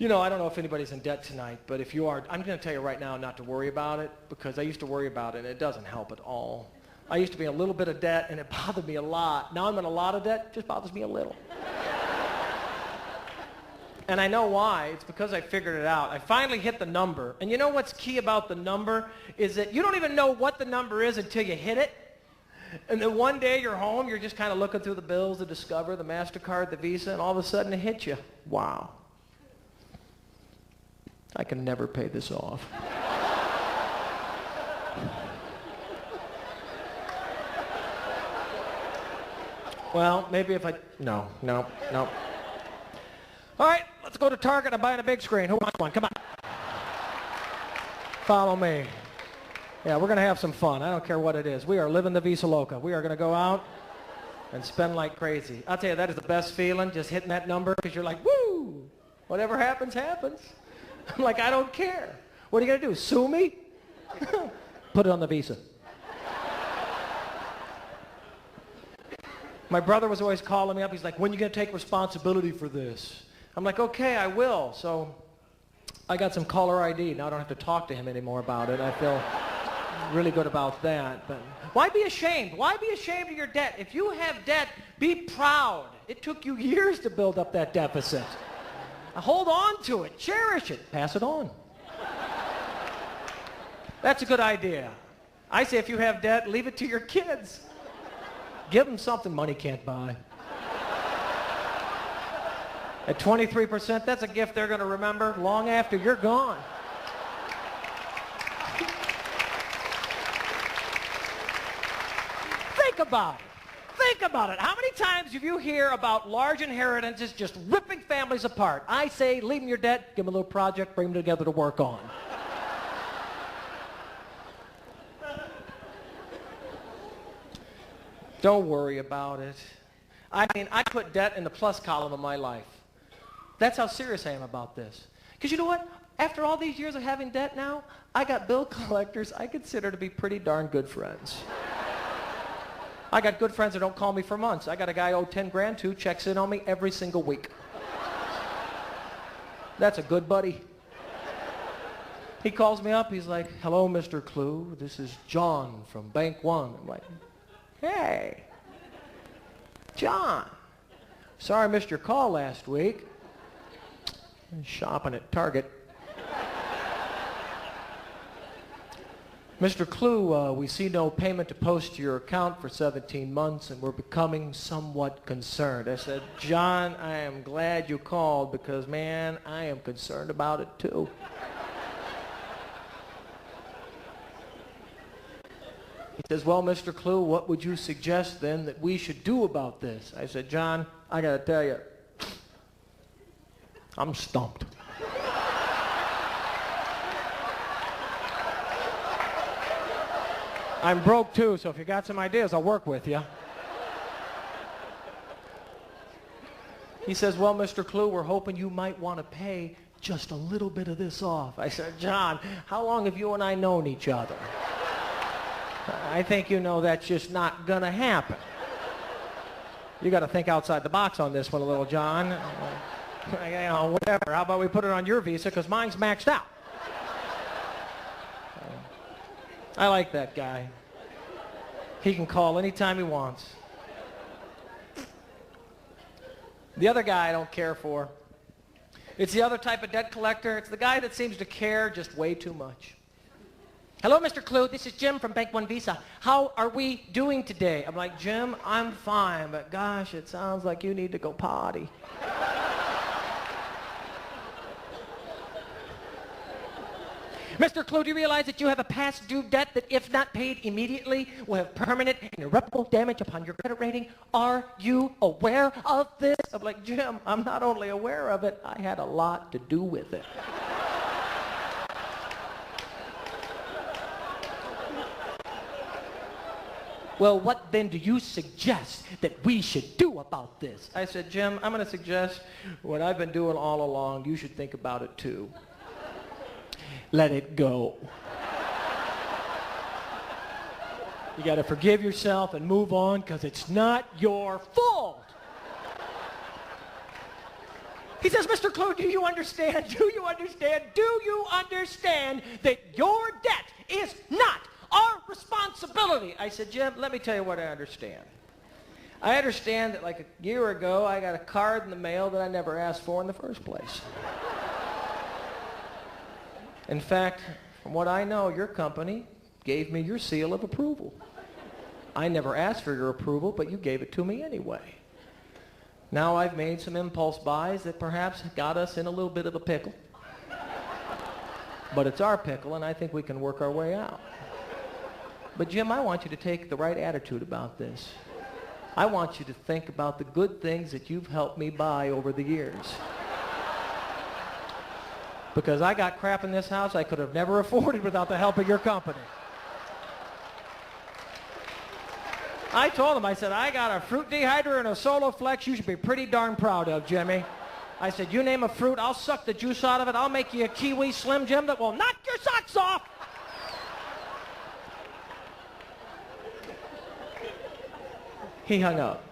You know, I don't know if anybody's in debt tonight, but if you are, I'm going to tell you right now not to worry about it, because I used to worry about it, and it doesn't help at all. I used to be in a little bit of debt, and it bothered me a lot. Now I'm in a lot of debt, it just bothers me a little. And I know why. It's because I figured it out. I finally hit the number. And you know what's key about the number is that you don't even know what the number is until you hit it. And then one day you're home, you're just kind of looking through the bills, the Discover, the MasterCard, the Visa, and all of a sudden it hits you. Wow. I can never pay this off. Well, maybe if I... No. All right, let's go to Target. I'm buying a big screen. Who wants one? Come on. Follow me. Yeah, we're going to have some fun. I don't care what it is. We are living the Visa Loca. We are going to go out and spend like crazy. I'll tell you, that is the best feeling, just hitting that number, because you're like, woo! Whatever happens, happens. I'm like, I don't care. What are you going to do, sue me? Put it on the Visa. My brother was always calling me up. He's like, when are you going to take responsibility for this? I'm like, okay, I will. So I got some caller ID. Now I don't have to talk to him anymore about it. I feel really good about that. But why be ashamed? Why be ashamed of your debt? If you have debt, be proud. It took you years to build up that deficit. Hold on to it. Cherish it. Pass it on. That's a good idea. I say if you have debt, leave it to your kids. Give them something money can't buy. At 23%, that's a gift they're going to remember long after you're gone. Think about it. Think about it. How many times have you hear about large inheritances just ripping families apart? I say leave them your debt, give them a little project, bring them together to work on. Don't worry about it. I mean, I put debt in the plus column of my life. That's how serious I am about this. Because you know what? After all these years of having debt now, I got bill collectors I consider to be pretty darn good friends. I got good friends that don't call me for months. I got a guy I owe 10 grand to, checks in on me every single week. That's a good buddy. He calls me up, he's like, hello, Mr. Clue, this is John from Bank One. I'm like, hey, John, sorry I missed your call last week. I'm shopping at Target. Mr. Clue, we see no payment to post to your account for 17 months, and we're becoming somewhat concerned. I said, John, I am glad you called because, man, I am concerned about it too. He says, well, Mr. Clue, what would you suggest then that we should do about this? I said, John, I got to tell you, I'm stumped. I'm broke too, so if you got some ideas, I'll work with you. He says, well, Mr. Clue, we're hoping you might want to pay just a little bit of this off. I said, John, how long have you and I known each other? I think you know that's just not going to happen. You got to think outside the box on this one a little, John. You know, whatever. How about we put it on your Visa because mine's maxed out. I like that guy. He can call anytime he wants. The other guy I don't care for. It's the other type of debt collector. It's the guy that seems to care just way too much. Hello, Mr. Clue. This is Jim from Bank One Visa. How are we doing today? I'm like, Jim, I'm fine, but gosh, it sounds like you need to go potty. Mr. Clue, do you realize that you have a past due debt that, if not paid immediately, will have permanent and irreparable damage upon your credit rating? Are you aware of this? I'm like, Jim, I'm not only aware of it, I had a lot to do with it. Well, what then do you suggest that we should do about this? I said, Jim, I'm going to suggest what I've been doing all along. You should think about it too. Let it go. You got to forgive yourself and move on because it's not your fault. He says, Mr. Clue, do you understand? Do you understand? Do you understand that your debt is not our responsibility? I said, Jim, let me tell you what I understand. I understand that like a year ago, I got a card in the mail that I never asked for in the first place. In fact, from what I know, your company gave me your seal of approval. I never asked for your approval, but you gave it to me anyway. Now I've made some impulse buys that perhaps got us in a little bit of a pickle. But it's our pickle, and I think we can work our way out. But Jim, I want you to take the right attitude about this. I want you to think about the good things that you've helped me buy over the years. Because I got crap in this house I could have never afforded without the help of your company. I told him, I said, I got a fruit dehydrator and a Solo Flex you should be pretty darn proud of, Jimmy. I said, you name a fruit, I'll suck the juice out of it. I'll make you a Kiwi Slim Jim that will knock your socks off. He hung up.